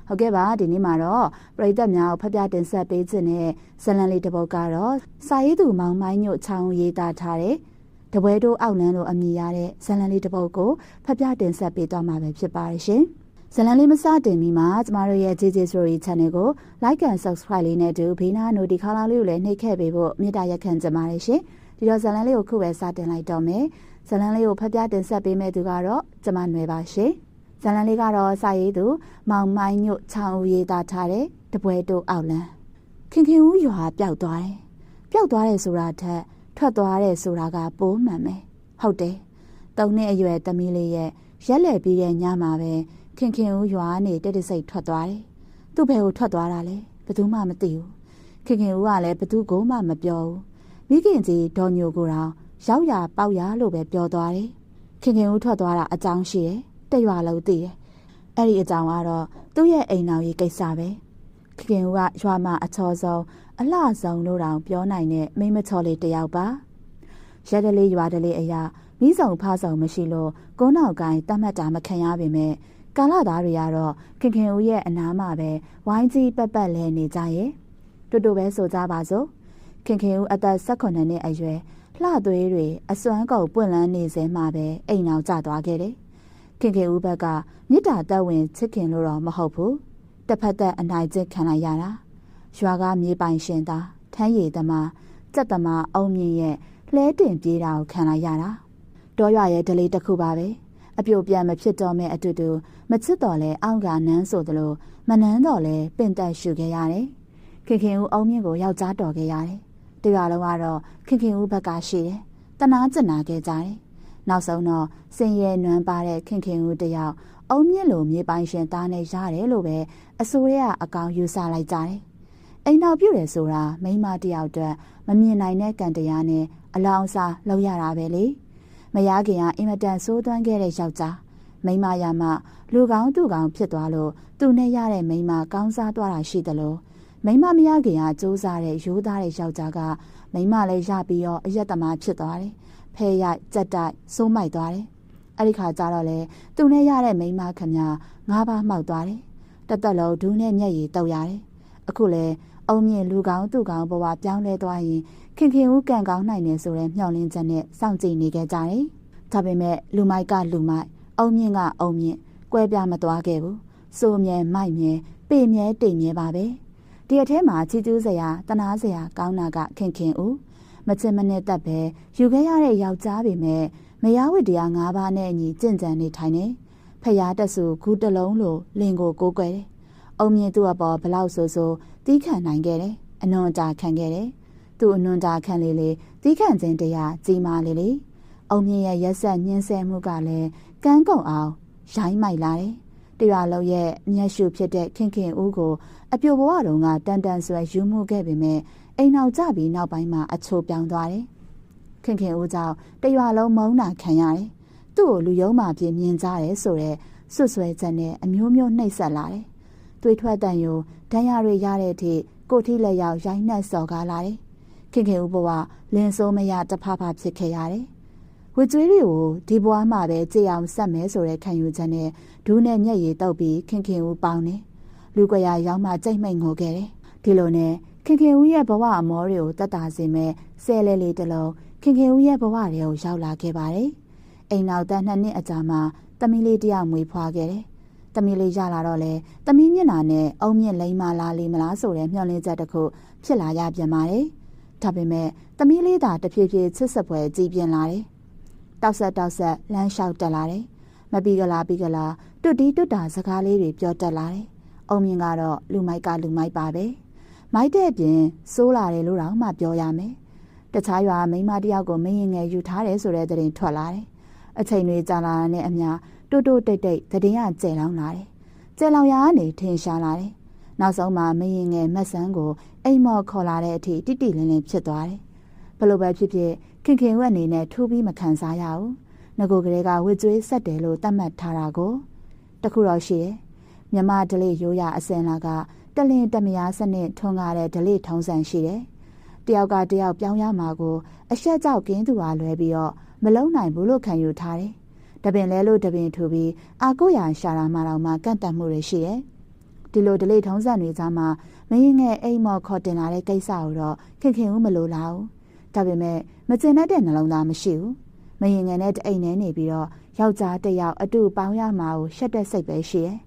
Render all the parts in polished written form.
ဟုတ်ကဲ့ပါဒီနေ့မှာတော့ပရိသတ်များကိုဖတ်ပြတင်ဆက်ပေးခြင်းနဲ့ဇလံလေးတစ်ပုဒ်ကတော့စာရေးသူမောင်မိုင်းညို့ချောင်းရေးသားထားတဲ့တပွဲတို့အောက်လန်းလိုအမည်ရတဲ့ဇလံလေးတစ်ပုဒ်ကိုဖတ်ပြတင်ဆက်ပေးသွားမှာပဲဖြစ်ပါတယ်ရှင်ဇလံလေးမစတင်မီမှာကျမတို့ရဲ့ JJ Story Channel ကို Like and Subscribe လေးနဲ့တူဘေးနား Notification လေးကိုလည်းနှိပ်ခဲ့ပေးဖို့မေတ္တာရက်ခံကြပါတယ်ရှင်ဒီတော့ဇလံလေးကိုခုပဲစတင်လိုက်တော့မယ်ဇလံလေးကိုဖတ်ပြတင်ဆက်ပေးမဲ့သူကတော့ကျမနွယ်ပါရှင်ဇလံလေးကတော့စာရေးသူမောင်မိုင်းညို့ချောင်းဦးရေးသားထားတဲ့တပွဲတို့အောက်လန်းခင်ခင်ဦးရွာပျောက်သွားတယ်ပျောက်သွားတယ်ဆိုတာထက်ထွက်သွားတယ်ဆိုတာကပိုးမှန်မယ်ဟုတ်တယ်၃နှစ်အရွယ်သမီးလေးရဲ့ရက်လက်ပြီးတဲ့ညမှာပဲခင်ခင်ဦးရွာနေတက်တစိတ်ထွက်သွားတယ်သူ့ဘယ်ကိုထွက်သွားတာလဲဘယ်သူမှမသိဘူးခင်ခင်ဦးကလည်းဘယ်သူကိုမှမပြောဘူးမိခင်ကြီးဒေါ်ညိုကိုတော့ရောက်ရပေါက်ရလို့ပဲပြောသွားတယ်ခင်ခင်ဦးထွက်သွားတာအကြောင်းရှိတယ်တရွာလုံးသိတယ်အဲ့ဒီအကြောင်းကတော့သူ့ရဲ့အိမ်တော်ကြီးကိစ္စပဲခင်ခင်ဦးကရွာမှာအချောဆုံးအလှဆုံးလို့တောင်ပြောနိုင်တဲ့မိမချော်လေးတယောက်ပါရက်တလေးရွာတလေးအရာမိဆောင်ဖဆောင်မရှိလို့ကိုးနောက်ကိုင်းတတ်မှတ်တာမခံရပေမဲ့ကာလသားတွေကတော့ခင်ခင်ဦးရဲ့အနားမှာပဲဝိုင်းကြီးပက်ပက်လဲနေကြရဲ့တူတူပဲဆိုကြပါစို့ခင်ခင်ဦးအသက်18နှစ်အရွယ်လှသွေးတွေအစွမ်းကုန်ပွင့်လန်းနေစေမှပဲအိမ်အောင်ကျသွားခဲ့တယ်ခင်ခင်ဦးဘက်ကမြစ်တာတက်ဝင်ချစ်ခင်လို့တော့မဟုတ်ဘူးတစ်ဖက်သက်အနိုင်ကျင့်ခံလိုက်ရတာရွာကမြေပိုင်ရှင်သားထမ်းရည်သမားစက်သမားအုံမြင့်ရဲ့လှဲတင်ပြေးတာကိုခံလိုက်ရတာတောရွာရဲ့ဒလေးတစ်ခုပါပဲအပြိုပြန်မဖြစ်တော့မဲ့အတူတူမချစ်တော်လဲအောက်ကနန်းဆိုသလိုမနန်းတော်လဲပင့်တက်ရှူခဲ့ရတယ်ခင်ခင်ဦးအုံမြင့်ကိုယောက်ျားတော်ခဲ့ရတယ်တရားလုံးကတော့ခင်ခင်ဦးဘက်ကရှိတယ်တနာကျင်နာခဲ့ကြတယ်နောက်ဆုံးတော့စင်ရဲနွမ်းပါတဲ့ခင်ခင်ဦးတယောက်အုံမြင့်လိုမြေပိုင်ရှင်သားနဲ့ရတယ်လို့ပဲအစိုးရအကောင်ယူဆလိုက်ကြတယ်အိမ်တော်ပြုတ်တယ်ဆိုတာမိန်းမတယောက်အတွက်မမြင်နိုင်တဲ့ကံတရားနဲ့အလောင်းစားလောက်ရတာပဲလေမရခင်ကအင်မတန်ဆိုးသွမ်းခဲ့တဲ့ယောက်ျားမိန်းမရမှလူကောင်းသူကောင်းဖြစ်သွားလို့သူနဲ့ရတဲ့မိန်းမကောင်းစားသွားတာရှိတယ်လို့မိန်းမမရခင်ကစူးစားတဲ့ရိုးသားတဲ့ယောက်ျားကမိန်းမလည်းရပြီးတော့အယက်သမားဖြစ်သွားတယ်ဖဲရိုက်ကြက်တိုက်စိုးမိုက်သွားတယ်အဲ့ဒီခါကျတော့လေသူနဲ့ရတဲ့မိန်းမခမ၅ပါးမှောက်သွားတယ်တသက်လုံးဒူးနဲ့မျက်ရည်တုပ်ရတယ်အခုလေအုံမြင့်လူကောင်းသူကောင်းဘဝပြောင်းလဲသွားရင်ခင်ခင်ဦးကန်ကောင်းနိုင်နေဆိုတဲ့မျှော်လင့်ချက်နဲ့စောင့်ကြည့်နေကြတယ်ဒါပေမဲ့လူမိုက်ကလူမိုက်အုံမြင့်ကအုံမြင့်ကွဲပြားမသွားခဲ့ဘူးစိုးမြဲမိုက်မြဲပေမြဲတိမ်မြဲပါပဲဒီအထဲမှာချီကျူးစရာတနာစရာကောင်းတာကခင်ခင်ဦးမချင်မနဲ့တက်ပဲယူခဲ့ရတဲ့ယောက်ျားပေမဲ့မယားဝတ္တရား၅ပါးနဲ့အညီကြင်ကြံနေထိုင်နေဖျားတက်စုဂူးတလုံးလိုလင်ကိုကိုးကွယ်တယ်အုံမြင့်သူ့အပေါ်ဘလောက်ဆိုဆိုတီးခံနိုင်ခဲ့တယ်အနွန်တာခံခဲ့တယ်သူ့အနွန်တာခံလေလေတီးခံခြင်းတရားကြီးမားလေလေအုံမြင့်ရဲ့ရက်ဆက်ညှင်းဆဲမှုကလည်းကန်းကုန်အောင်ရိုင်းမိုက်လာတယ်တရားလုံးရဲ့မျက်ရှုဖြစ်တဲ့ခင်ခင်ဦးကိုအပြိုဘဝတုန်းကတန်တန်ဆွဲယူမှုခဲ့ပေမဲ့အိမ်နောက်ကျပြီးနောက်ပိုင်းမှာအချိုးပြောင်းသွားတယ်ခင်ခင်ဦးကြောင့်တရွာလုံးမုန်းတာခံရတယ်သူ့ကိုလူယုံမှပြင်းမြင်ကြတယ်ဆိုတော့ဆွဆွဲချက်နဲ့အမျိုးမျိုးနှိပ်စက်လာတယ်သွေးထွက်တန်ယိုဒဏ်ရာတွေရတဲ့အထိကိုထိလက်ရောက်ရိုင်းနှက်စော်ကားလာတယ်ခင်ခင်ဦးဘဝလင်းစိုးမရတဖဖဖြစ်ခဲ့ရတယ်ဝကြွေးတွေကိုဒီဘွားမှာပဲကြည်အောင်ဆက်မဲဆိုတဲ့ခံယူချက်နဲ့ဒူးနဲ့မျက်ရည်တုပ်ပြီးခင်ခင်ဦးပေါင်းတယ်လူကြရာရောက်မှကြိတ်မိတ်ငိုခဲ့တယ်ဒီလိုနဲ့ခင်ခင်ဦးရဲ့ဘဝအမောတွေကိုတတ်တာစေမဲ့ဆဲလဲလေးတစ်လုံးခင်ခင်ဦးရဲ့ဘဝတွေကိုရောက်လာခဲ့ပါတယ်အိမ်နောက်သက်2နှစ်အကြာမှာသမီးလေးတယောက်မွေးဖွားခဲ့တယ်သမီးလေးရလာတော့လေသမီးမျက်နှာနဲ့အုံမြင့်လိမ့်မလားလေးမလားဆိုတဲ့မျှော်လင့်ချက်တစ်ခုဖြစ်လာရပြန်ပါတယ်ဒါပေမဲ့သမီးလေးသာတဖြည်းဖြည်းချစ်စပွဲကြီးပြင်းလာတယ်တောက်ဆက်လမ်းလျှောက်တက်လာတယ်မပြီးကလားတွတ်တီးတွတ်တာစကားလေးတွေပြောတတ်လာတယ်အုံမြင့်ကတော့လူမိုက်ကလူမိုက်ပါပဲမိုက်တဲ့အပြင်စိုးလာတယ်လို့တော့မှပြောရမယ်တခြားရွာမိန်းမတယောက်ကိုမင်းငယ်ယူထားတယ်ဆိုတဲ့သတင်းထွက်လာတယ်အချိန်တွေကြာလာတဲ့အမျှတိုးတိတ်သတင်းကကျဲလောင်းလာတယ်ကျဲလောင်ရာကနေထင်ရှားလာတယ်နောက်ဆုံးမှာမင်းငယ်မက်ဆန်းကိုအိမ်မော်ခေါ်လာတဲ့အထိတိတိလင်းလင်းဖြစ်သွားတယ်ဘလို့ပဲဖြစ်ဖြစ်ခင်ခင်ဝက်အနေနဲ့ထိုးပြီးမခံစားရဘူးငကိုကလေးကဝစ်ကျွေးဆက်တယ်လို့သတ်မှတ်ထားတာကိုတခုတော့ရှိတယ်မြမဒလေးရိုးရအစင်လာကတလင်းတမယားစနစ်ထွန်းကားတဲ့ဒလေးထုံးစံရှိတယ်တယောက်ကတယောက်ပြောင်းရမှာကိုအဆက်ကြောက်ကင်းသူဟာလွဲပြီးတော့မလုံနိုင်ဘူးလို့ခံယူထားတယ်တပင်လဲလို့တပင်ထူပြီးအာကိုရာရှာတာမှတော့မှကန့်တတ်မှုတွေရှိတယ် ဒီလိုဒလိထုံးစံတွေကြားမှာမင်းငယ်အိမ်မော်ခေါ်တင်လာတဲ့ကိစ္စကိုတော့ခင်ဦးမလိုလားဘူးဒါပေမဲ့မကျင်တတ်တဲ့နှလုံးသားမရှိဘူးမင်းငယ်နဲ့တအိမ်နဲ့နေပြီးတော့ယောက်ျားတစ်ယောက်အတူပေါင်းရမှာကိုရှက်တဲ့စိတ်ပဲရှိတယ်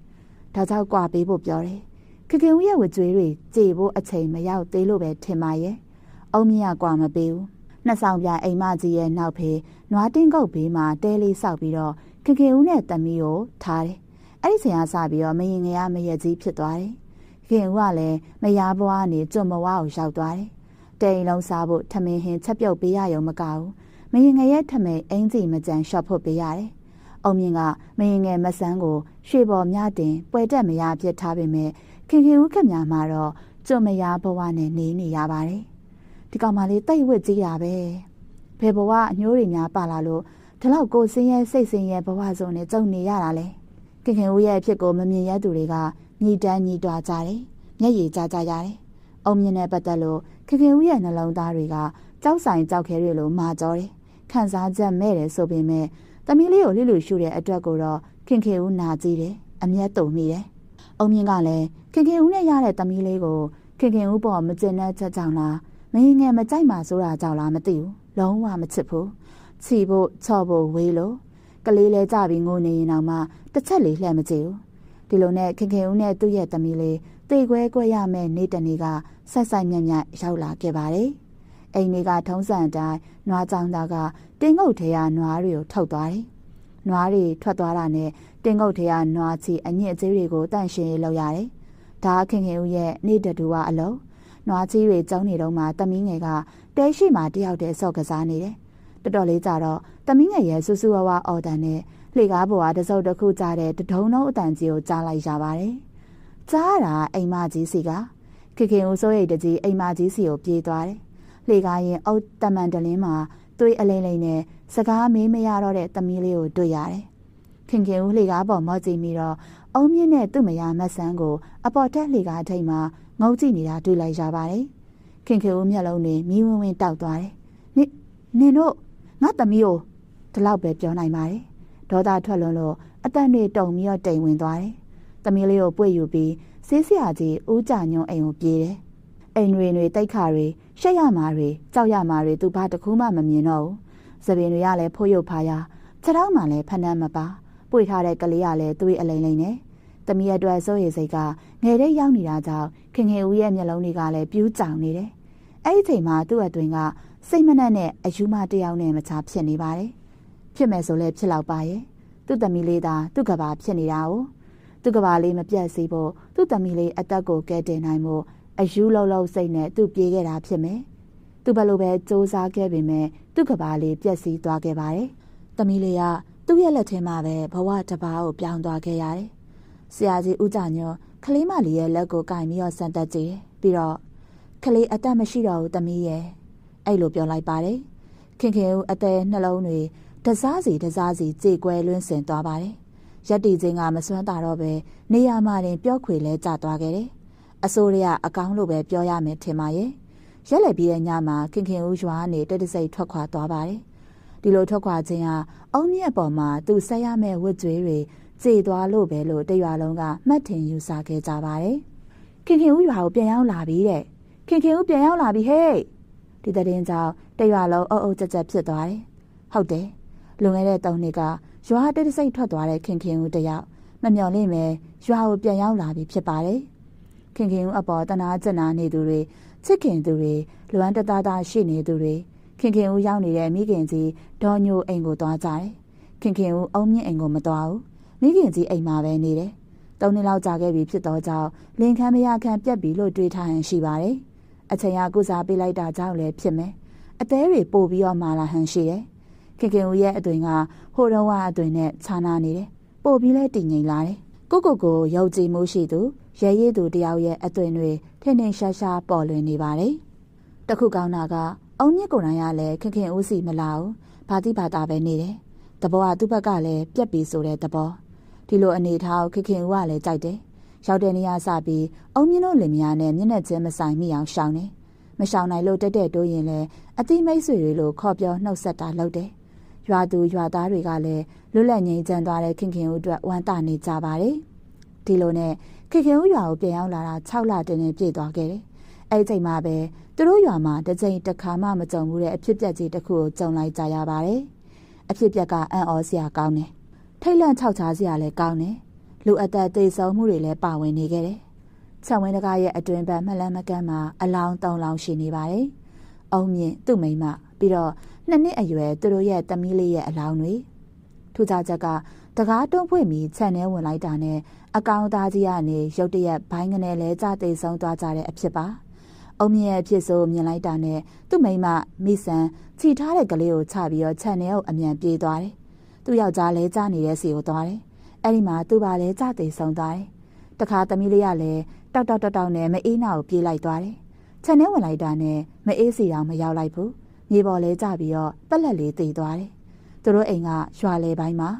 ဒါကြောင့်ကြွားပေးဖို့ပြောတယ်ခင်ဦးရဲ့ဝကြွေးတွေကြေဖို့အချိန်မရောက်သေးလို့ပဲထင်ပါရဲ့အုံမြင့်ကကြွားမပေးဘူးနှစ်ဆောင်ပြအိမ်မကြီးရဲ့နောက်ဖေးနွားတင်းကုတ်ဘေးမှာတဲလေးဆောက်ပြီးတော့ခင်ဦးနဲ့သမီးကိုထားတယ်အဲ့ဒီချိန်ကစပြီးတော့မရင်ငယ်ကမရက်ကြီးဖြစ်သွားတယ်ခင်ဦးကလည်းမယားဘွားကနေကျွတ်မဝါကိုရောက်သွားတယ်တဲအိမ်လုံးစားဖို့ထမင်းဟင်းချက်ပြုတ်ပေးရရုံမကဘူးမရင်ငယ်ရဲ့ထမင်းအင်းကြီးမကြမ်းရှော့ဖို့ပေးရတယ်အုံမြင့်ကမရင်ငယ်မဆန်းကိုရွှေပေါ်မြတင်ပွဲတက်မရပြစ်ထားပေမဲ့ခင်ဦးခင်များမှာတော့ကျွတ်မယားဘွားနဲ့နေရပါတယ်ဒီကောင်မလေးတိတ်ဝစ်ကြီးတာပဲဘယ်ဘဝအညိုးတွေများပါလာလို့ဒီလောက်ကိုစင်းရဲစိတ်စင်းရဲဘဝစုံနဲ့ကြုံနေရတာလေခင်ဦးရဲ့အဖြစ်ကိုမမြင်ရသူတွေကညီတန်းညီတွားကြတယ်မျက်ရည်ကျကြရတယ်အုံမြင့်နဲ့ပတ်သက်လို့ခင်ဦးရဲ့နှလုံးသားတွေကကြောက်ဆိုင်ကြောက်ခဲတွေလိုမာကြောတယ်ခံစားချက်မဲ့တယ်ဆိုပေမဲ့သမီးလေးကိုလှလူရှုတဲ့အတွက်ကိုတော့ခင်ဦးနာကြည့်တယ်အမျက်တုံမိတယ်အုံမြင့်ကလည်းခင်ဦးနဲ့ရတဲ့သမီးလေးကိုခင်ဦးပေါ်မကျင်တဲ့ချက်ကြောင့်လားမင်းငယ်မကြိုက်မှဆိုတာကြောင့်လားမသိဘူးလုံးဝမချစ်ဘူးချီဖို့ချော့ဖို့ဝေးလို့ကလေးလဲကြပြီးငိုနေရင်တော့မှတစ်ချက်လေးလှည့်မကြည့်ဘူးဒီလိုနဲ့ခင်ဦးနဲ့သူ့ရဲ့သမီးလေးတေခွဲကွက်ရမယ့်နေ့တနေ့ကဆက်ဆိုင်မြတ်မြတ်ရောက်လာခဲ့ပါတယ်အိမ်တွေကထုံးစံတိုင်းနွားကြောင်သားကတင်းငုတ်ထဲကနွားတွေကိုထုတ်သွားတယ်နွားတွေထွက်သွားတာနဲ့တင်းငုတ်ထဲကနွားချီအညစ်အကြေးတွေကိုတန့်ရှင်းရေးလုပ်ရတယ်ဒါခင်ဦးရဲ့နေ့တတူကအလုံးနွားကြီးတွေကျုံနေတော့မှသမီးငယ်ကတဲရှိမှတယောက်တည်းဆော့ကစားနေတယ်တော်တော်လေးကြတော့သမီးငယ်ရဲ့ဆူဆူဝါဝါအော်တန်နဲ့လှေကားပေါ်ကတစုပ်တစ်ခုကြားတဲ့တဒုံလုံးအတန်ကြီးကိုကြားလိုက်ရပါတယ်ကြားတာအိမ်မကြီးစီကခင်ဦးစိုးရိတ်တကြီးအိမ်မကြီးစီကိုပြေးသွားတယ်လှေကားရင်အုတ်တမန်တလင်းမှာသွေးအလိမ့်လိမ့်နဲ့စကားမေးမရတော့တဲ့သမီးလေးကိုတွေ့ရတယ်ခင်ဦးလှေကားပေါ်မော့ကြည့်ပြီးတော့အုံမြင့်နဲ့သူ့မယားမဆန်းကိုအပေါ်တက်လှေကားထိပ်မှာငုံကြည့်နေတာတွေ့လိုက်ရပါတယ်ခင်ဦးမျက်လုံးတွေမီးဝင်းဝင်းတောက်သွားတယ်နင်တို့ငါသမီးကိုဒီလောက်ပဲပြောနိုင်ပါတယ်ဒေါသထွက်လွန်းလို့အတန်တွေတုံပြီးတော့တိမ်ဝင်သွားတယ်သမီးလေးကိုပွေ့ယူပြီးဆေးဆရာကြီးဦးကြညွန့်အိမ်ကိုပြေးတယ်အိမ်တွေတိတ်ခါတွေရှက်ရမာတွေကြောက်ရမာတွေသူဘာတစ်ခုမှမမြင်တော့ဘူးသပင်တွေကလည်းဖိုးရုပ်ဖားရခြေထောက်မှလည်းဖနှမ်းမပါပွေထားတဲ့ကလေးကလည်းသွေးအလိမ့်လိမ့်နဲ့သမီးအတွက်စိုးရိမ်စိတ်ကငယ်တဲ့ရောက်နေတာကြောင့်ခင်ဦးရဲ့မျက်လုံးတွေကလည်းပြူးကြောင်နေတယ်အဲ့ဒီချိန်မှာသူ့အတွင်ကစိတ်မနှက်နဲ့အယူမတယောက်နဲ့မချဖြစ်နေပါတယ်ဖြစ်မယ်ဆိုလဲဖြစ်တော့ပါရဲ့သူ့သမီးလေးသာသူ့ကဘာဖြစ်နေတာ哦သူ့ကဘာလေးမပြတ်စေဖို့သူ့သမီးလေးအသက်ကိုကဲတင်နိုင်မှုအယူလုံးစိတ်နဲ့သူ့ပြေးခဲ့တာဖြစ်မယ်သူဘယ်လိုပဲစူးစမ်းခဲ့ပေမဲ့သူ့ကဘာလေးပြက်စီးသွားခဲ့ပါတယ်သမီးလေးကသူ့ရဲ့လက်ထဲမှာပဲဘဝတစ်ပါးကိုပြောင်းသွားခဲ့ရတယ်ဆရာကြီးဦးကြညွန့်ကလေးမလေးရဲ့လက်ကိုကင်ပြီးတော့စမ်းသပ်ကြည့်ပြီးတော့ကလေးအသက်မရှိတော့ဘူးသမီးရဲ့အဲ့လိုပြောလိုက်ပါတယ်ခင်ဦးအသက်နှလုံးတွေတစားစီကြေကွဲလွန်းစင်သွားပါတယ်ရက်တီချင်းကမစွမ်းတာတော့ပဲနေရာမှာတင်ပျော့ခွေလဲကျသွားခဲ့တယ်အစိုးရအကောင်းလို့ပဲပြောရမယ်ထင်ပါရဲ့ရက်လက်ပြီးတဲ့ညမှာခင်ဦးရွာကနေတက်တစိတ်ထွက်ခွာသွားပါတယ်ဒီလိုထွက်ခွာခြင်းဟာအုံမြင့်အပေါ်မှာသူဆက်ရမယ့်ဝတ်ကြွေးတွေကြေသွားလို့ပဲလို့တရွာလုံးကမှတ်ထင်ယူဆခဲ့ကြပါတယ်ခင်ဦးရွာကိုပြန်ရောက်လာပြီတဲ့ခင်ဦးပြန်ရောက်လာပြီဟဲ့ဒီတဲ့ကြောင့်တရွာလုံးအုပ်ကြက်ဖြစ်သွားတယ်ဟုတ်တယ်လွန်ခဲ့တဲ့3နှစ်ကရွာတက်တစိတ်ထွက်သွားတဲ့ခင်ဦးတယောက်မမျှော်လင့်ပဲရွာကိုပြန်ရောက်လာပြီဖြစ်ပါတယ်ခင်ဦးအပေါ်တနာကျင်နာနေသူတွေချစ်ခင်သူတွေလွမ်းတသားရှိနေသူတွေခင်ဦးရောက်နေတဲ့မိခင်ကြီးဒေါ်ညိုအိမ်ကိုသွားကြတယ်ခင်ဦးအုံမြင့်အိမ်ကိုမသွားဘူးမိခင်ကြီးအိမ်မှာပဲနေတယ်3နှစ်လောက်ကြာခဲ့ပြီဖြစ်တော့ကြောင့်လင်ခမ်းမရခမ်းပြက်ပြီလို့တွေးထားရင်ရှိပါတယ်အချိန်ကကုစားပေးလိုက်တာကြောင့်လည်းဖြစ်မယ်အသေးတွေပို့ပြီးတော့မာလာဟန်ရှိတယ်ခင်ဦးရဲ့အသွင်ကဟိုတော့အသွင်နဲ့ခြားနာနေတယ်ပို့ပြီးလဲတည်ငြိမ်လာတယ်ကိုယုံကြည်မှုရှိသူရဲရည်သူတယောက်ရဲ့အသွင်တွေထင်ထင်ရှားရှားပေါ်လွင်နေပါတယ်တခုကောင်းတာကအုံမြင့်ကိုယ်တိုင်ကလည်းခင်ဦးစီမလာဘူးဘာတိဘာသာပဲနေတယ်တဘောကသူ့ဘက်ကလည်းပြက်ပြီးဆိုတဲ့တဘောဒီလိုအနေထားကိုခင်ဦးကလည်းကြိုက်တယ်ရောက်တဲ့နေရာစပြီးအုံမြင့်တို့လင်မယားနဲ့မျက်နှာချင်းမဆိုင်မိအောင်ရှောင်တယ်မရှောင်နိုင်လို့တက်တိုးရင်လည်းအတိမိတ်ဆွေတွေလိုခေါ်ပြောနှုတ်ဆက်တာလုပ်တယ်ရွာသူရွာသားတွေကလည်းလွတ်လပ်ငြိမ်းချမ်းသွားတဲ့ခင်ဦးအတွက်ဝမ်းသာနေကြပါတယ်ဒီလိုနဲ့ ခင်ခင်ဦးရွာကိုပြန်ရောက်လာတာ6လတင်နေပြည့်သွားခဲ့တယ်။အဲ့ဒီချိန်မှာပဲသူတို့ရွာမှာတစ်ချိန်တစ်ခါမှမကြုံဘူးတဲ့အဖြစ်အပျက်ကြီးတစ်ခုကိုကြုံလိုက်ကြရပါတယ်။အဖြစ်အပျက်ကအံ့ဩစရာကောင်းတယ်။ထိတ်လန့်ခြောက်ခြားစရာလည်းကောင်းတယ်။လူအသက်သေဆုံးမှုတွေလည်းပါဝင်နေခဲ့တယ်။ချက်ဝင်းတကားရဲ့အတွင်ဘက်မလန်းမကန်းမှာအလောင်း3လောင်းရှိနေပါတယ်။အုံမြင့်သူ့မိန်းမပြီးတော့2နှစ်အရွယ်သူတို့ရဲ့သမီးလေးရဲ့အလောင်းတွေထူးခြားချက်ကတကားတွန်းဖွင့်ပြီးခြံထဲဝင်လိုက်တာနဲ့အကောင်သားကြီးကနေရုတ်တရက်ဘိုင်းကနေလဲကြသေဆုံးသွားကြတဲ့အဖြစ်ပါအုံမြင့်ရဲ့အဖြစ်ဆိုမြင်လိုက်တာနဲ့သူ့မိန်းမမိဆန်ခြိထားတဲ့ကလေးကိုချပြီးတော့ခြံထဲကိုအမြန်ပြေးသွားတယ်သူ့ယောက်ျားလဲကြနေတဲ့စီကိုသွားတယ်အဲ့ဒီမှာသူ့ဘာလဲကြသေဆုံးသွားတယ်တခါသမီးလေးကလည်းတောက်တောက်နဲ့မအေးနာကိုပြေးလိုက်သွားတယ်ခြံထဲဝင်လိုက်တာနဲ့မအေးစီတောင်မရောက်လိုက်ဘူးမြေပေါ်လဲကြပြီးတော့ပက်လက်လေးသေသွားတယ်သူတို့အိမ်ကရွာလေပိုင်းမှာ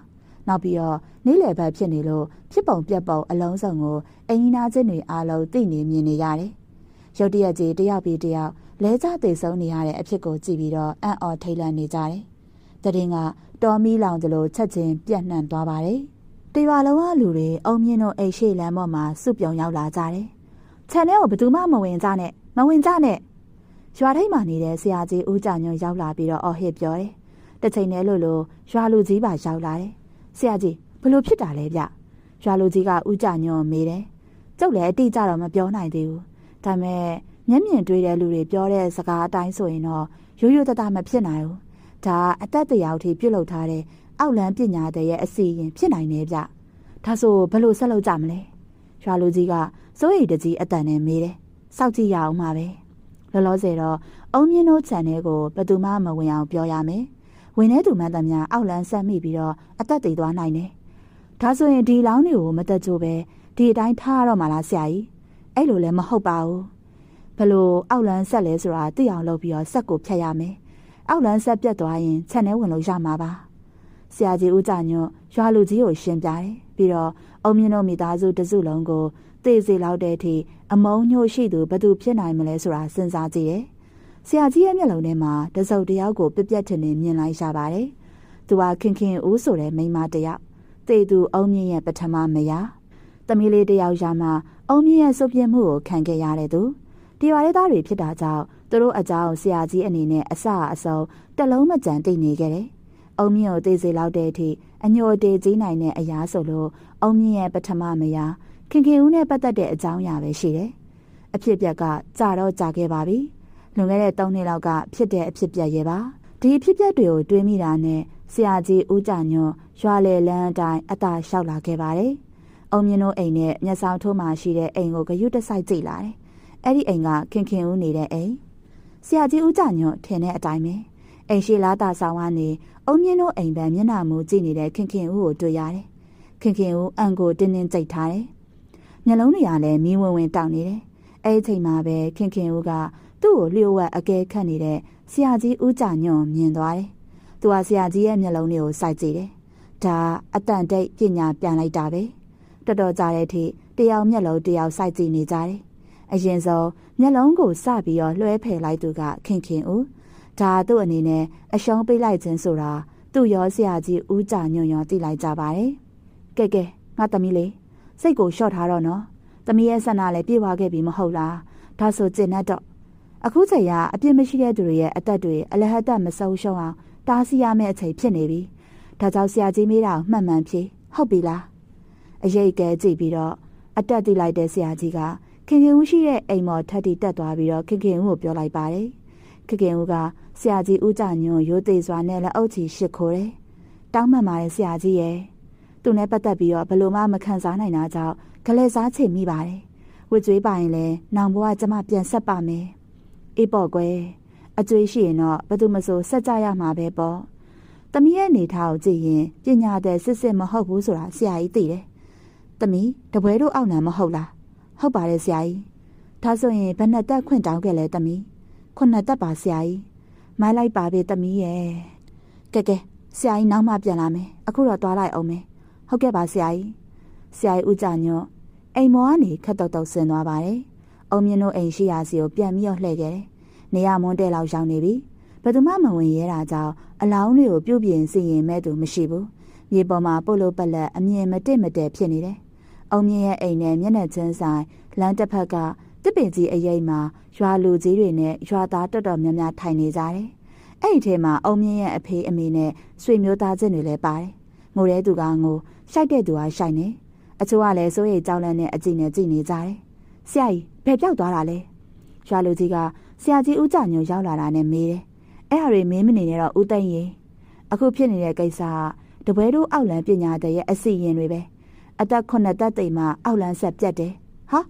နောက်ပြီးတော့နေ့လယ်ဘက်ဖြစ်နေလို့ဖြစ်ပုံပြက်ပုံအလုံးစုံကိုအင်းကြီးနာချင်းတွေအားလုံးသိနေမြင်နေရတယ်။ရုတ်တရက်ကြီးတယောက်ပြီးတယောက်လဲကျသေဆုံးနေရတဲ့အဖြစ်ကိုကြည့်ပြီးတော့အံ့ဩထိတ်လန့်နေကြတယ်။တရင်ကတော်မီလောင်သလိုချက်ချင်းပြန့်နှံ့သွားပါတယ်။တရွာလုံးကလူတွေအုံမြင့်တို့အိမ်ရှိလမ်းပေါ်မှာစုပြုံရောက်လာကြတယ်။ခြံထဲကိုဘယ်သူမှမဝင်ကြနဲ့မဝင်ကြနဲ့ရွာထိပ်မှာနေတဲ့ဆရာကြီးဦးကြညွန့်ရောက်လာပြီးတော့အော်ဟစ်ပြောတယ်။တစ်ချိန်တည်းလို့ရွာလူကြီးပါရောက်လာတယ်။ဆရာကြီးဘလို့ဖြစ်တာလဲဗျရွာလူကြီးကဦးကြညွန့်မေးတယ်ကျုပ်လည်းအတိအကျတော့မပြောနိုင်သေးဘူးဒါပေမဲ့မျက်မြင်တွေ့တဲ့လူတွေပြောတဲ့စကားအတိုင်းဆိုရင်တော့ရိုးရိုးသားသားမဖြစ်နိုင်ဘူးဒါအသက်တရာအထိပြုတ်လုထားတဲ့အောက်လန်းပညာတဲ့ရဲ့အစီရင်ဖြစ်နိုင်နေဗျဒါဆိုဘလို့ဆက်လုပ်ကြမလဲရွာလူကြီးကစိုးရိမ်တကြီးအတန်နဲ့မေးတယ်စောက်ကြည့်ရအောင်ပါပဲလောလောဆယ်တော့အုံမြင့်တို့ခြံထဲကိုဘယ်သူမှမဝင်အောင်ပြောရမယ်ဝင်တဲ့သူမှန်သမျှအောက်လန်းဆက်မိပြီးတော့အသက်သေသွားနိုင်တယ်ဒါဆိုရင်ဒီလောင်းတွေကိုမတက်ကြိုးပဲဒီအတိုင်းထားရတော့မှလားဆရာကြီးအဲ့လိုလည်းမဟုတ်ပါဘူးဘလို့အောက်လန်းဆက်လဲဆိုတာသိအောင်လုပ်ပြီးတော့ဆက်ကိုဖြတ်ရမယ်အောက်လန်းဆက်ပြတ်သွားရင်ခြံထဲဝင်လို့ရမှာပါဆရာကြီးဦးကြညွန့်ရွာလူကြီးကိုရှင်းပြတယ်ပြီးတော့အုံမြင့်တို့မိသားစုတစုလုံးကိုသေစေလောက်တဲ့အထိအမုန်းညှို့ရှိသူဘသူဖြစ်နိုင်မလဲဆိုတာစဉ်းစားကြည့်တယ်ဆရာကြီးရဲ့မျက်လုံးထဲမှာတစုပ်တယောက်ကိုပြပြထင်နေမြင်လိုက်ရပါတယ်သူကခင်ခင်ဦးဆိုတဲ့မိန်းမတယောက်သေသူအုံမြင့်ရဲ့ပထမမယားသမီးလေးတယောက်ရမှအုံမြင့်ရဲ့စုပ်ပြင်းမှုကိုခံခဲ့ရတဲ့သူဒီရွာလေးသားတွေဖြစ်တာကြောင့်သူတို့အကြောင်းဆရာကြီးအနေနဲ့အစအဆုံးတလုံးမကြံသိနေခဲ့တယ်အုံမြင့်ကိုသေစေလောက်တဲ့အထိအညိုအတေကြီးနိုင်တဲ့အရာဆိုလို့အုံမြင့်ရဲ့ပထမမယားခင်ခင်ဦးနဲ့ပတ်သက်တဲ့အကြောင်းအရာပဲရှိတယ်အဖြစ်ပြက်ကကြာတော့ကြာခဲ့ပါပြီလွန်ခဲ့တဲ့3နှစ်လောက်ကဖြစ်တဲ့အဖြစ်ပြက်ရဲ့ပါဒီအဖြစ်ပြက်တွေကိုတွေးမိတာနဲ့ဆရာကြီးဦးကြညွန့်ရွာလေလန်းအတိုင်းအသာလျှောက်လာခဲ့ပါတယ်။အုံမြင့်တို့အိမ်နဲ့မျက်စောင်းထိုးမှရှိတဲ့အိမ်ကိုဂရုတစိုက်ကြည့်လာတယ်။အဲ့ဒီအိမ်ကခင်ခင်ဦးနေတဲ့အိမ်ဆရာကြီးဦးကြညွန့်ထင်တဲ့အတိုင်းပဲအိမ်ရှိလားတာဆောင်ကနေအုံမြင့်တို့အိမ်ပန်းမျက်နှာမူကြည့်နေတဲ့ခင်ခင်ဦးကိုတွေ့ရတယ်။ခင်ခင်ဦးအံကိုတင်းတင်းကြိတ်ထားတယ်။မျက်လုံးတွေကလည်းမီးဝင်ဝင်တောက်နေတယ်။အဲ့ဒီချိန်မှာပဲခင်ခင်ဦးကသူ့ကိုလျှို့ဝှက်အကဲခတ်နေတဲ့ဆရာကြီးဦးကြညွန့်မြင်သွားတယ်။သူကဆရာကြီးရဲ့မျက်လုံးတွေကိုစိုက်ကြည့်တယ်။ဒါအတန်တိတ်ပညာပြန်လိုက်တာပဲ။တော်တော်ကြာတဲ့အထိတယောက်မျက်လုံးတယောက်စိုက်ကြည့်နေကြတယ်။အရင်ဆုံးမျက်လုံးကိုစပြီးတော့လွှဲဖယ်လိုက်သူကခင်ခင်ဦး။ဒါသူ့အနေနဲ့အရှုံးပေးလိုက်ခြင်းဆိုတာသူ့ရောဆရာကြီးဦးကြညွန့်ရောသိလိုက်ကြပါတယ်။ကဲငါသမီးလေးစိတ်ကိုလျှော့ထားတော့နော်။သမီးရဲ့ဆန္ဒလည်းပြေဝခဲ့ပြီမဟုတ်လား။ဒါဆိုကျင့်တတ်တော့အခုချိန်ကအပြစ်မရှိတဲ့သူတွေရဲ့အသက်တွေအလဟတ်မဆုံးရှုံးအောင်တားဆီးရမယ့်အချိန်ဖြစ်နေပြီ။ဒါကြောင့်ဆရာကြီးမေးတာကိုမှန်မှန်ဖြေဟုတ်ပြီလား။အရေးကဲကြည့်ပြီးတော့အတက်တိလိုက်တဲ့ဆရာကြီးကခင်ခင်ဦးရှိတဲ့အိမ်မော်ထက်တီတက်သွားပြီးတော့ခင်ခင်ဦးကိုပြောလိုက်ပါတယ်။ခင်ခင်ဦးကဆရာကြီးဦးကြညွန့်ရိုးသေးစွာနဲ့လက်အုပ်ချီရှစ်ခိုးတယ်။တောင်းမှန်ပါတယ်ဆရာကြီးရဲ့။သူနဲ့ပတ်သက်ပြီးတော့ဘယ်လိုမှမခံစားနိုင်တာကြောင့်ဂလဲစားချင်မိပါတယ်။ဝစ်ကျွေးပါရင်လည်းနောင်ဘဝကျမပြန်ဆက်ပါမယ်။အေးပေါ့ကွယ်အကျွေးရှိရင်တော့ဘယ်သူမဆိုဆက်ကြရမှာပဲပေါ့။သမီးရဲ့နေထားကိုကြည့်ရင်ပညာတဲ့စစ်မဟုတ်ဘူးဆိုတာဆရာကြီးသိတယ်။သမီးတပွဲတို့အောက်နံမဟုတ်လား။ဟုတ်ပါတယ်ဆရာကြီး။ဒါဆိုရင်ဘယ်နဲ့တက်ခွင့်တောင်းခဲ့လဲသမီး။ခုနှစ်တက်ပါဆရာကြီး။မိုင်းလိုက်ပါပြီသမီးရဲ့။ကဲဆရာကြီးနောက်မှပြန်လာမယ်။အခုတော့သွားလိုက်အောင်မယ်။ဟုတ်ကဲ့ပါဆရာကြီး။ဆရာကြီးဦးကြညွန့်အိမ်မော်ကနေခက်တုတ်ဆင်းသွားပါတယ်။အုံမြင့်တို့အိမ်ရှိရာစီကိုပြန်ပြီးတော့လှည့်ခဲ့တယ်။နေရမွန်းတဲ့လောက်ရောက်နေပြီ။ဘယ်သူမှမဝင်ရဲတာကြောင့်အလောင်းတွေကိုပြုတ်ပြင်စီရင်မဲ့သူမရှိဘူး။မြေပေါ်မှာပုတ်လို့ပက်လက်အမြင်မတက်မတဲဖြစ်နေတယ်။ အုံမြင့်ရဲ့အိမ်နဲ့မျက်နှာချင်းဆိုင်လမ်းတစ်ဖက်ကတစ်ပင်ကြီးအရိပ်မှာရွာလူကြီးတွေနဲ့ရွာသားတော်တော်များများထိုင်နေကြတယ်။အဲ့ဒီထဲမှာအုံမြင့်ရဲ့အဖေအမေနဲ့ဆွေမျိုးသားချင်းတွေလည်းပါတယ်။ငိုတဲ့သူကငိုရှိုက်တဲ့သူကရှိုက်နေ။အချို့ကလည်းစိုးရိမ်ကြောက်လန့်နဲ့အကြည့်နဲ့ကြည့်နေကြတယ်။ဆရာကြီးဘယ်ပြောက်သွားတာလဲ။ရွာလူကြီးကဆရာကြီးဦးကြညွန့်ရောက်လာတာနဲ့မေးတယ်။အဲ့ဟာတွေမင်းမနေနဲ့တော့ဦးသိန်းရေအခုဖြစ်နေတဲ့ကိစ္စကတပွဲတို့အောက်လန်းပညာတဲ့ရဲ့အစီရင်တွေပဲအသက်9သက်သိမ်မှအောက်လန်းဆက်ပြတ်တယ်ဟာ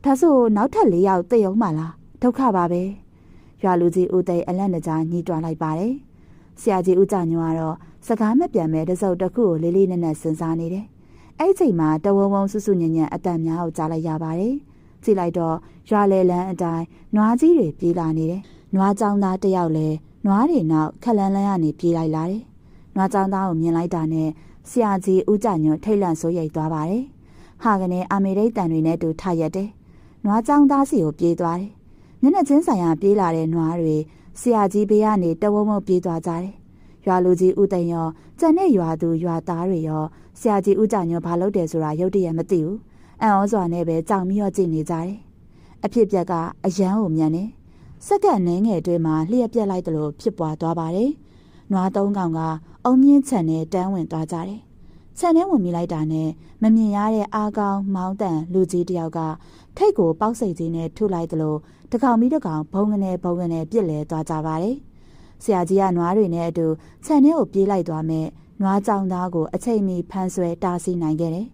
ဒါဆိုနောက်ထပ်4ယောက်သိအောင်မလားဒုက္ခပါပဲရွာလူကြီးဦးသိန်းအလန့်တကြားညှိတွားလိုက်ပါတယ်ဆရာကြီးဦးကြညွန့်ကတော့စကားမပြန်မဲ့တစုပ်တစ်ခုကိုလေးလေးနက်နက်စဉ်းစားနေတယ်အဲ့ဒီချိန်မှာတဝုံဝုံဆူဆူညံ့ညံ့အတန်များကိုကြားလိုက်ရပါတယ်ကြည့်လိုက်တော့ရွာလေလန်းအတိုင်းနွားကြီးတွေပြေးလာနေတယ်နွားကြောင်သားတယောက်လည်းနွားတွေနောက်ခက်လန်းလန်းကနေပြေးလိုက်လာတယ်နွားကြောင်သားကိုမြင်လိုက်တာနဲ့ဆရာကြီးဦးကြညွန့်ထိတ်လန့်စိုးရိမ်သွားပါတယ်ဟာကနေအာမေရိတ်တန်တွေနဲ့တူထရက်တယ်နွားကြောင်သားစီကိုပြေးသွားတယ်မျက်နှာချင်းဆိုင်ရာပြေးလာတဲ့နွားတွေဆရာကြီးဘေးကနေတဝုံဝုံပြေးသွားကြတယ်ရွာလူကြီးဦးသိန်းရောကျန်တဲ့ရွာသူရွာသားတွေရောဆရာကြီးဦးကြညွန့်ဘာလုပ်တယ်ဆိုတာရုတ်တရက်မသိဘူးအံ့ဩစွာနဲ့ပဲကြောင်ပြီးတော့ကြည့်နေကြတယ်အဖြစ်ပြက်ကအယမ်းကိုမြန်တယ်စက္ကန့်နှဲငယ်အတွင်းမှာလျှက်ပြက်လိုက်သလိုဖြစ်ပွားသွားပါတယ်နွား3ကောင်ကအုံမြင့်ခြံနဲ့တန်းဝင်သွားကြတယ်ခြံထဲဝင်မိလိုက်တာနဲ့မမြင်ရတဲ့အားကောင်းမောင်းတန်လူကြီးတယောက်ကထိတ်ကိုပေါက်စိတ်ကြီးနဲ့ထုလိုက်သလိုတကောင်ပြီးတကောင်ဘုံကနေပြစ်လဲသွားကြပါတယ်ဆရာကြီးကနွားတွေနဲ့အတူခြံထဲကိုပြေးလိုက်သွားမဲ့နွားကြောင်သားကိုအချိန်မီဖမ်းဆွဲတားဆီးနိုင်ခဲ့တယ်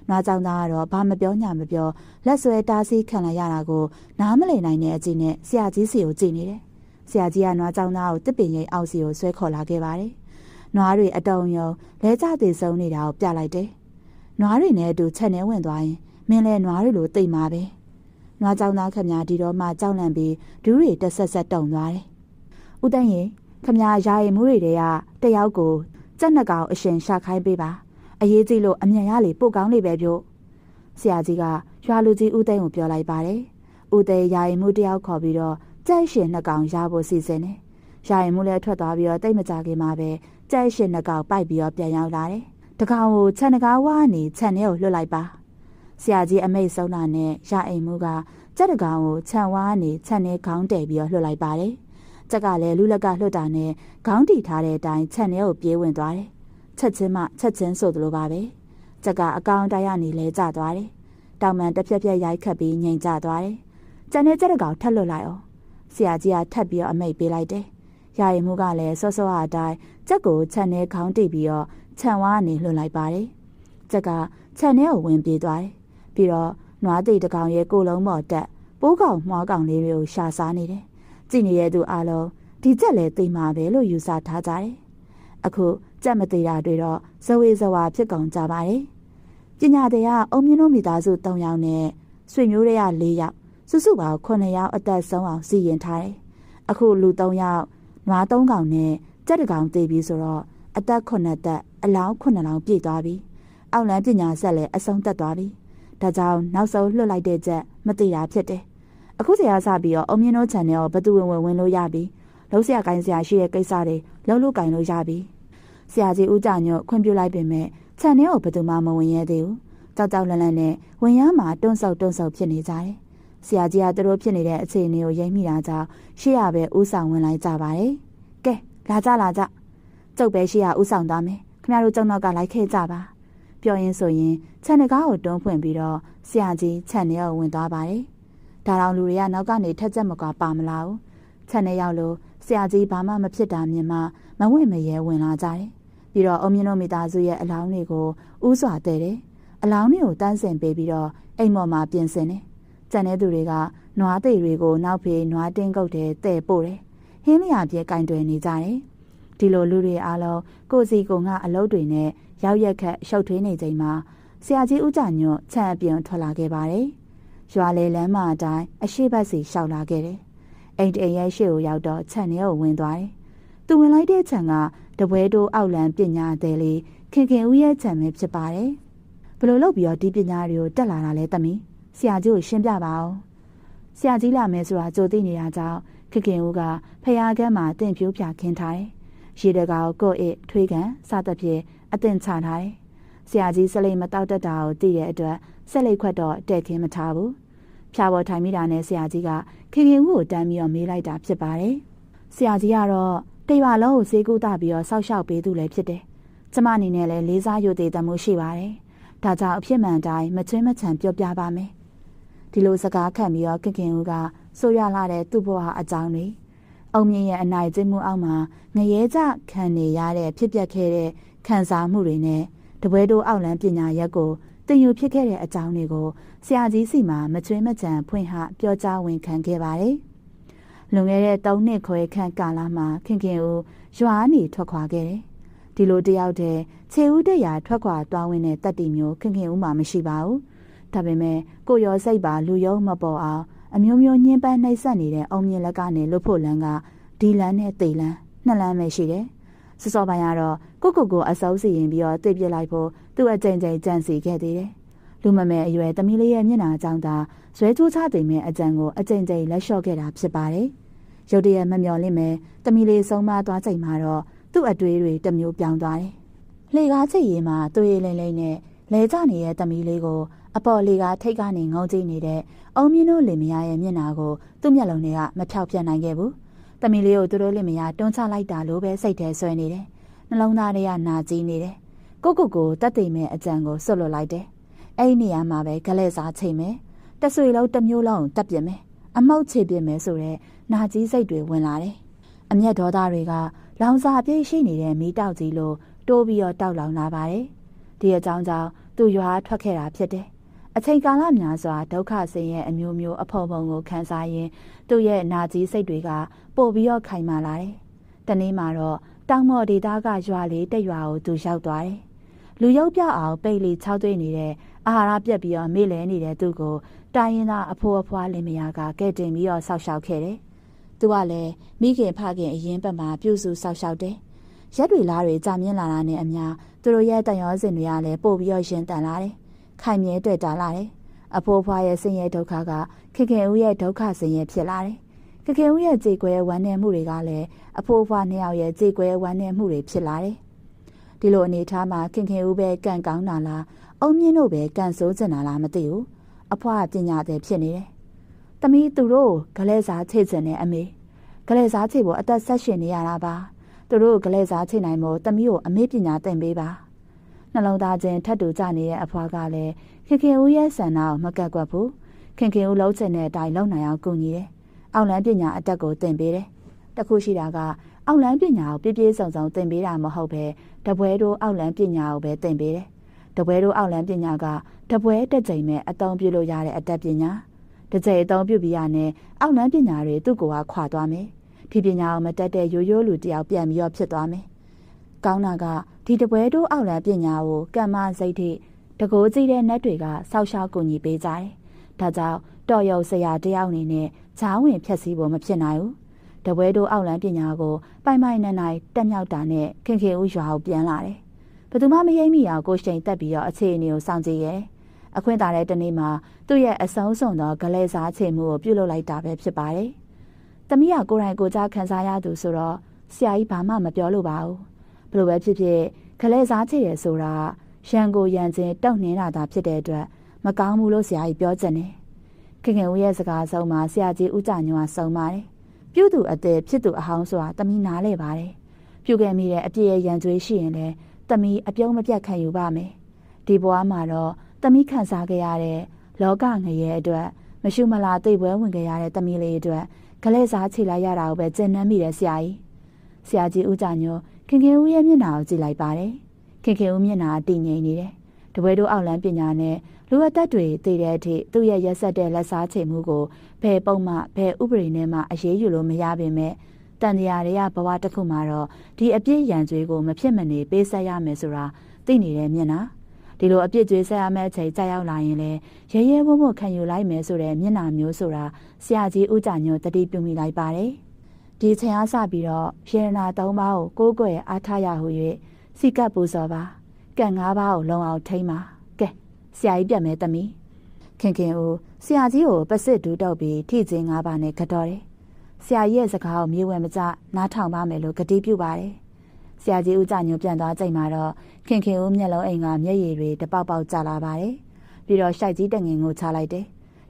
နွားကြောင်သားကတော့ဘာမပြောညာမပြောလက်ဆွဲတားဆီးခံလိုက်ရတာကိုနားမလည်နိုင်တဲ့အကြည့်နဲ့ဆရာကြီးစီကိုကြည့်နေတယ်ဆရာကြီးကနွားကြောင်သားကိုတစ်ပင်ရိပ်အောက်စီကိုဆွဲခေါ်လာခဲ့ပါတယ်နွားတွေအတုံယုံလဲကျသေးဆုံးနေတာကိုပြလိုက်တယ်နွားတွေနဲ့အတူချက်ထဲဝင်သွားရင်မင်းလဲနွားတွေလိုတိတ်မှာပဲနွားကြောင်သားခမဒီတော့မှကြောက်လန့်ပြီးဒူးတွေတက်ဆက်တုံသွားတယ်ဦးသိန်းရေခမရာရီမှုတွေတည်းကတယောက်ကိုကြက်နှစ်ကောင်အရှင်ရှာခိုင်းပေးပါအရေးကြီးလို့အမြန်ရလေပို့ကောင်းလေပဲပြောဆရာကြီးကရွာလူကြီးဦးသိန်းကိုပြောလိုက်ပါတယ်ဦးသိန်းယာယီမှုတယောက်ခေါ်ပြီးတော့ကြက်ရှင်နှစ်ကောင်ရဖို့စီစဉ်တယ်ယာယီမှုလည်းထွက်သွားပြီးတော့တိတ်မကြခင်မှာပဲကြက်ရှင်နှစ်ကောင်ပိုက်ပြီးတော့ပြန်ရောက်လာတယ်တကောင်ကိုခြံတကားဝါနေခြံထဲကိုလွတ်လိုက်ပါဆရာကြီးအမိတ်ဆုံးတာနဲ့ယာယီမှုကကြက်တကောင်ကိုခြံဝါနေခြံထဲခေါင်းတည်ပြီးတော့လွတ်လိုက်ပါတယ်ကြက်ကလည်းလူလက်ကလွတ်တာနဲ့ခေါင်းတီထားတဲ့အတိုင်းခြံထဲကိုပြေးဝင်သွားတယ်ချက်ချင်းဆိုသလိုပါပဲကြက်ကအကောင်တိုက်ရနေလဲကျသွားတယ်တောင်မှန်တစ်ဖြက်ဖြက်ရိုက်ခတ်ပြီးငြိမ်ကျသွားတယ်ကျန်တဲ့ကြက်တကောင်ထက်လွတ်လိုက်အောင်ဆရာကြီးကထပ်ပြီးတော့အမိတ်ပေးလိုက်တယ်ယာယီမှုကလည်းစောစောအတိုင်းကြက်ကိုခြံထဲခေါင်းတီပြီးတော့ခြံဝါနေလွတ်လိုက်ပါတယ်ကြက်ကခြံထဲကိုဝင်ပြေးသွားတယ်ပြီးတော့နွားတိတ်တကောင်ရဲ့ကိုယ်လုံးပေါ်တက်ပိုးကောင်မွှားကောင်လေးတွေကိုရှာစားနေတယ်ကြည့်နေတဲ့သူအားလုံးဒီကြက်လည်းသိမှာပဲလို့ယူဆထားကြတယ်အခုကြက်မသေးတာတွေတော့ဇဝေဇဝါဖြစ်ကုန်ကြပါတယ်ပညာသည်ကအုံမြင့်တို့မိသားစု3ယောက်နဲ့ဆွေမျိုးတွေက4ယောက်စုစုပေါင်း9ယောက်အသက်ဆုံးအောင်စီရင်ထားတယ်အခုလူ3ယောက်နွား3ကောင်နဲ့ကြက်တကောင်သေပြီဆိုတော့အသက်9သက်အလောင်း9လောင်းပြည့်သွားပြီအောက်လန်းပညာဆက်လည်းအဆုံးသက်သွားပြီဒါကြောင့်နောက်ဆုံးလွတ်လိုက်တဲ့ကြက်မသေးတာဖြစ်တယ်အခုဆရာစပြီးတော့အုံမြင့်တို့ channel ကိုဘသူဝင်လို့ရပြီလုံးဆရာကိုင်းဆရာရှိတဲ့ကိစ္စတွေလုံးလို့ကိုင်းလို့ရပြီဆရာကြီးဦးကြညွန့်ခွင့်ပြုလိုက်ပေမဲ့ channel ကိုဘသူမှမဝင်ရသေးဘူးကြောက်လန့်နဲ့ဝင်ရမှာတွန့်ဆုတ်ဖြစ်နေကြတယ်ဆရာကြီးကသူတို့ဖြစ်နေတဲ့အခြေအနေကိုရိပ်မိတာကြောင့်ရှေ့ရပဲဦးဆောင်ဝင်လိုက်ကြပါတယ်ကဲလာကြကျုပ်ပဲရှေ့ရဦးဆောင်သွားမယ်ခင်ဗျားတို့ကျုံနောက်ကလိုက်ခဲ့ကြပါပြောရင်းဆိုရင် channel ကားကိုတွန်းဖွင့်ပြီးတော့ဆရာကြီး channel ကိုဝင်သွားပါတယ်ဒါတောင်လူတွေကနောက်ကနေထက်ချက်မကွာပါမလားဘူးခြံထဲရောက်လို့ဆရာကြီးဘာမှမဖြစ်တာမြင်မှမဝင်မရဲဝင်လာကြတယ်ပြီးတော့အုံမြင့်တို့မိသားစုရဲ့အလောင်းတွေကိုဥစွာတဲတယ်အလောင်းတွေကိုတန်းစင်ပေးပြီးတော့အိမ်မော်မှာပြင်ဆင်တယ်ကျန်တဲ့သူတွေကနွားသိတွေကိုနောက်ဖေးနွားတင်းကုတ်တဲ့တဲ့ပို့တယ်ဟင်းလျာပြဲကင်တွယ်နေကြတယ်ဒီလိုလူတွေအားလုံးကိုစီကိုငါအလုပ်တွေနဲ့ရောက်ရက်ခက်ရှုပ်ထွေးနေချိန်မှာဆရာကြီးဦးကြညွန့်ခြံအပြင်ထွက်လာခဲ့ပါတယ်ရွာလေလမ်းမအတိုင်းအရှိတ်စီရှောက်လာခဲ့တယ်အိမ်တအိမ်ရဲ့ရှေ့ကိုရောက်တော့ခြံထဲကိုဝင်သွားတယ်သူဝင်လိုက်တဲ့ခြံကတပွဲတိုးအောက်လန်းပညာသည်လေးခင်ဦးရဲ့ခြံပဲဖြစ်ပါတယ်ဘယ်လိုလုပ်ပြီးတော့ဒီပညာတွေကိုတက်လာတာလဲသမီးဆရာကြီးကိုရှင်းပြပါဦးဆရာကြီးလာမယ်ဆိုတာကြိုသိနေတာကြောင့်ခင်ဦးကဖျားကန်းမှာတင့်ဖြိုးပြခင်းထားတယ်ရေတကာကိုကို့ထွေးကန်စသဖြင့်အသင်ချထားတယ်ဆရာကြီးစလိမ်မတောက်တတ်တာကိုသိတဲ့အတွက် ဆက်လက်ခွက်တော့တဲ့ခင်းမထားဘူးဖြာပေါ်ထိုင်မိတာနဲ့ဆရာကြီးကခင်ခင်ဦးကိုတန်းပြီးတော့မေးလိုက်တာဖြစ်ပါတယ်ဆရာကြီးကတော့တရွာလုံးကိုစေးကူးတာပြီးတော့စောက်ရှောက်ပေးသူလည်းဖြစ်တယ်ကျမအနေနဲ့လည်းလေးစားယူတည်တမှုရှိပါတယ်ဒါကြောင့်အဖြစ်မှန်တိုင်းမချွင်းမချံပြောပြပါမယ်ဒီလိုစကားခန့်ပြီးတော့ခင်ခင်ဦးကဆိုရလာတဲ့သူ့ဘဝအကြောင်းတွေအုံမြင့်ရဲ့အနိုင်ကျင့်မှုအောက်မှာငရဲကြခံနေရတဲ့ဖြစ်ပျက်ခဲ့တဲ့ခံစားမှုတွေနဲ့တပွဲတို့အောက်လန်းပညာရက်ကိုတင်ယူဖြစ်ခဲ့တဲ့အကြောင်းတွေကိုဆရာကြီးစီမှာမချွင်းမချံဖွင့်ဟပြောကြားဝန်ခံခဲ့ပါတယ်လွန်ခဲ့တဲ့3နှစ်ခွဲခန့်ကာလမှာခင်ခင်ဦးရွာနေထွက်ခွာခဲ့တယ်ဒီလိုတယောက်တည်းခြေဦးတရာထွက်ခွာသွားဝင်တဲ့တက်တီမျိုးခင်ခင်ဦးမှာမရှိပါဘူးဒါပေမဲ့ကိုရောစိတ်ပါလူယုံမပေါ်အောင်အမျိုးမျိုးညှင်းပန်းနှိပ်စက်နေတဲ့အုံမြင့်လက်ကနေလွတ်ဖို့လမ်းကဒီလမ်းနဲ့တေလမ်းနှစ်လမ်းပဲရှိတယ်စောစောပိုင်းကတော့ကိုအစိုးစီရင်ပြီးတော့သိပြစ်လိုက်ဖို့သူ့အကြိမ်ကြိမ်ကြံစီခဲ့သေးတယ်လူမမဲအရွယ်သမီးလေးရဲ့မျက်နှာအကြောင်းသာဇွဲချိုးချသိမဲ့အကြံကိုအကြိမ်ကြိမ်လက်လျှော့ခဲ့တာဖြစ်ပါတယ်ရုတ်တရက်မမျော်လင့်မဲ့သမီးလေးဆုံးမသွားချိန်မှာတော့သူ့အတွေးတွေတစ်မျိုးပြောင်းသွားတယ်လှေကားချိတ်ရီမှာသွေးလိမ့်လိမ့်နဲ့လဲကျနေတဲ့သမီးလေးကိုအပေါ်လေကားထိတ်ကနေငုံကြည့်နေတဲ့အုံမြင့်တို့လင်မယားရဲ့မျက်နှာကိုသူ့မျက်လုံးတွေကမဖြောက်ပြတ်နိုင်ခဲ့ဘူးသမီးလေးကိုသူတို့လင်မယားတွန်းချလိုက်တာလို့ပဲစိတ်ထဲဆွဲနေတယ်နှလုံးသားတွေကနာကျင်နေတယ်ကိုတတ်သိမဲ့အကြံကိုဆွတ်လွတ်လိုက်တယ်အဲ့ဒီနေရာမှာပဲဂလဲစားချိန်မယ်တဆွေလုံးတစ်မျိုးလုံးတက်ပြစ်မယ်အမောက်ချေပြစ်မယ်ဆိုတဲ့နာကြီးစိတ်တွေဝင်လာတယ်အမျက်ဒေါသတွေကလောင်စာပြည့်ရှိနေတဲ့မီးတောက်ကြီးလိုတိုးပြီးတော့တောက်လောင်လာပါတယ်ဒီအကြောင်းကြောင့်သူ့ရွာထွက်ခဲ့တာဖြစ်တယ်အချိန်ကာလများစွာဒုက္ခဆင်းရဲအမျိုးမျိုးအဖို့ပုံကိုခံစားရင်းသူ့ရဲ့နာကြီးစိတ်တွေကပို့ပြီးတော့ခိုင်မာလာတယ်တနေ့မှာတော့တောင်မော်ဒေသကရွာလေးတစ်ရွာကိုသူရောက်သွားတယ်လူရုပ်ပြအောင်ပိတ်လီ၆သွေးနေတဲ့အာဟာရပြက်ပြီးတော့မေ့လဲနေတဲ့သူကိုတိုင်းရင်းသားအဖိုးအဖွားလင်မယားကကဲ့တင်ပြီးတော့ဆောက်ရှောက်ခဲ့တယ်သူကလည်းမိခင်ဖခင်အရင်ဘက်မှာပြုစုဆောက်ရှောက်တယ်ရက်တွေလားတွေကြာမြင့်လာတာနဲ့အမျှသူတို့ရဲ့တန်ရောစင်တွေကလည်းပို့ပြီးတော့ရှင်တန်လာတယ်ခိုင်မြဲတွေ့တာလာတယ်အဖိုးဖွားရဲ့ဆင်းရဲဒုက္ခကခင်ဦးရဲ့ဒုက္ခဆင်းရဲဖြစ်လာတယ်ခင်ဦးရဲ့ကြေကွဲဝမ်းနည်းမှုတွေကလည်းအဖိုးဖွားနှစ်ယောက်ရဲ့ကြေကွဲဝမ်းနည်းမှုတွေဖြစ်လာတယ်ဒီလိုအနေထားမှာခင်ဦးပဲကန့်ကောင်းတာလားအုံမြင့်တို့ပဲကန့်ဆိုးကျင်တာလားမသိဘူးအဖွားပညာသည်ဖြစ်နေတယ်။သမီးသူတို့ဂလဲစားချိတ်ကျင်တဲ့အမေဂလဲစားချိတ်ဖို့အသက်ဆက်ရှင်နေရတာပါ။သူတို့ဂလဲစားချိတ်နိုင်မို့သမီးကိုအမေပညာသင်ပေးပါ။နှလုံးသားချင်းထပ်တူကြနေတဲ့အဖွားကလည်းခင်ဦးရဲ့ဆန္ဒကိုမကက်ကွက်ဘူး။ခင်ဦးလုံးချင်တဲ့အတိုင်းလုံနိုင်အောင်ကူညီတယ်။အောက်လန်းပညာအတက်ကိုသင်ပေးတယ်။တခုရှိတာကအောက်လန်းပညာကိုပြည့်စုံသင်ပေးတာမဟုတ်ပဲတပွဲတို့အောက်လန်းပညာကိုပဲသင်ပေးတယ်။တပွဲတို့အောက်လန်းပညာကတပွဲတစ်ကြိမ်နဲ့အသုံးပြုလို့ရတဲ့အတတ်ပညာတစ်ကြိမ်အသုံးပြုပြီးရနဲ့အောက်လန်းပညာတွေသူ့ကိုယ်ကခွာသွားမယ်ဒီပညာကိုမတတ်တဲ့ရိုးရိုးလူတယောက်ပြန်ပြီးတော့ဖြစ်သွားမယ်ကောင်းတာကဒီတပွဲတို့အောက်လန်းပညာကိုကမ္မစိတ်ထိတကိုးကြည့်တဲ့နတ်တွေကဆောက်ရှောက်ကူညီပေးကြတယ်ဒါကြောင့်တော်ရုံဆရာတယောက်အနေနဲ့ဈာဝင်ဖြတ်စည်းဖို့မဖြစ်နိုင်ဘူးတပွဲတို့အောက်လန်းပညာကိုပိုင်ပိုင်နိုင်တက်မြောက်တာနဲ့ခင်ဦးရွာကိုပြန်လာတယ်ဘယ်သူမှမရိပ်မိအောင်ကိုရှိန်တက်ပြီးတော့အခြေအနေကိုစောင့်ကြည့်ရဲအခွင့်အာဏာတဲ့တနေ့မှာသူ့ရဲ့အဆုံးစွန်သောဂလဲစားချေမှုကိုပြုလုပ်လိုက်တာပဲဖြစ်ပါတယ်။သမီးကကိုယ်တိုင်ကိုယ်ကြားခံစားရသူဆိုတော့ဆရာကြီးဘာမှမပြောလို့ပါဘူး။ဘလို့ပဲဖြစ်ဖြစ်ဂလဲစားချေရဆိုတာရန်ကိုရန်ချင်းတောက်နှင်းတာသာဖြစ်တဲ့အတွက်မကောင်းဘူးလို့ဆရာကြီးပြောချင်တယ်။ခင်ဦးရဲ့စကားဆုံးမှာဆရာကြီးဦးကြညွန့်ကဆုံးပါတယ်။ပြုသူအသက်ဖြစ်သူအဟောင်းဆိုတာသမီးနားလဲပါတယ်။ပြုခဲ့မိတဲ့အပြည့်ရဲ့ရန်ကြွေးရှိရင်လည်းသမီးအပြုံးမပြတ်ခံယူပါမယ်ဒီဘဝမှာတော့သမီးခံစားခဲ့ရတဲ့လောကငရဲအတွက်မရှုမလားသိပွဲဝင်ခဲ့ရတဲ့သမီးလေးအတွက်ဂလဲစားချိလိုက်ရတာကိုပဲကျဉ်းနှံမိတယ်ဆရာကြီးဦးကြညိုခင်ဦးရဲ့မျက်နှာကိုကြည့်လိုက်ပါတယ်ခင်ဦးမျက်နှာတည်ငြိမ်နေတယ်တပွဲတို့အောက်လန်းပညာနဲ့လူအသက်တွေသိတဲ့အထိသူ့ရဲ့ရက်ဆက်တဲ့လက်စားချိမှုကိုဘယ်ပုံမှဘယ်ဥပဒေနဲ့မှအရေးယူလို့မရပါပဲတန်တရားတွေကဘဝတစ်ခုမှာတော့ဒီအပြည့်ရန်ကြွေးကိုမဖြစ်မနေပေးဆက်ရမယ်ဆိုတာသိနေတဲ့မျက်နှာဒီလိုအပြည့်ကြွေးဆက်ရမယ့်အချိန်ကြာရောက်လာရင်လေရဲရဲဝံ့ဝံ့ခံယူလိုက်မယ်ဆိုတဲ့မျက်နှာမျိုးဆိုတာဆရာကြီးဦးကြညွန့်တတိပြုမိလိုက်ပါတယ်ဒီချိန်အားစပြီးတော့ယေရနာ၃ပါးကိုကိုးကွယ်အားထားရဟု၍စိကပ်ပူဇော်ပါကံ၅ပါးကိုလုံအောင်ထိမ့်ပါကဲဆရာကြီးပြတ်မယ်သမီးခင်ဦးဆရာကြီးကိုပစစ်ဒူးတုပ်ပြီးထိချင်း၅ပါးနဲ့ကတော့တယ်ဆရာကြီးရဲ့စကားကိုမြေဝဲမကျနားထောင်ပါမယ်လို့ကတိပြုပါတယ်ဆရာကြီးဦးကြညွန့်ပြန်သွားချိန်မှာတော့ခင်ဦးမျက်လုံးအိမ်ကမျက်ရည်တွေတပေါက်ပေါက်ကျလာပါတယ် ပြီးတော့ရှိုက်ကြီးတငင်ကိုချလိုက်တယ်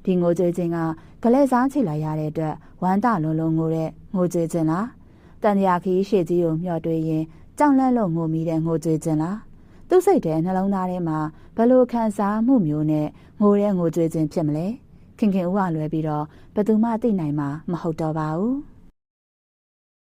ဒီငိုကြွေးခြင်းကဂလဲစားချိလိုက်ရတဲ့အတွက်ဝမ်းတလုံးလုံးငိုတဲ့ငိုကြွေးခြင်းလားတန်ရာခီးရှေ့ကြီးကိုမျှော်တွေးရင်ကြောင်လန့်လို့ငိုမိတဲ့ငိုကြွေးခြင်းလားသူ့စိတ်ထဲနှလုံးသားထဲမှာဘလို့ခံစားမှုမျိုးနဲ့ငိုတဲ့ငိုကြွေးခြင်းဖြစ်မလဲခင်ခင်ဦးကလွယ်ပြီးတော့ဘယ်သူမှသိနိုင်မှာမဟုတ်တော့ပါဘူး